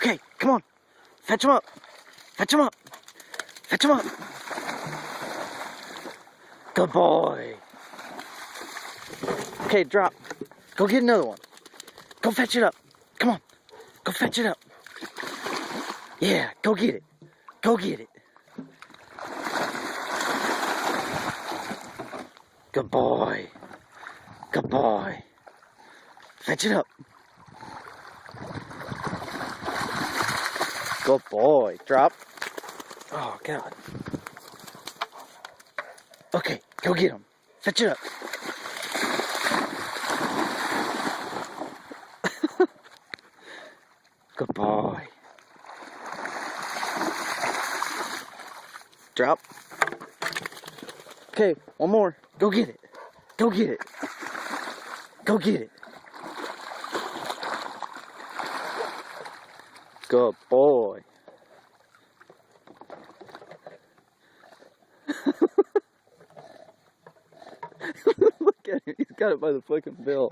Okay, come on. Fetch him up. Fetch him up. Fetch him up. Good boy. Okay, drop. Go get another one. Go fetch it up. Come on. Go fetch it up. Yeah, go get it. Go get it. Good boy. Good boy. Fetch it up. Good boy. Drop. Oh, God. Okay, go get him. Fetch it up. Good boy. Drop. Okay, one more. Go get it. Go get it. Go get it. Good boy. Look at him. He's got it by the fucking bill.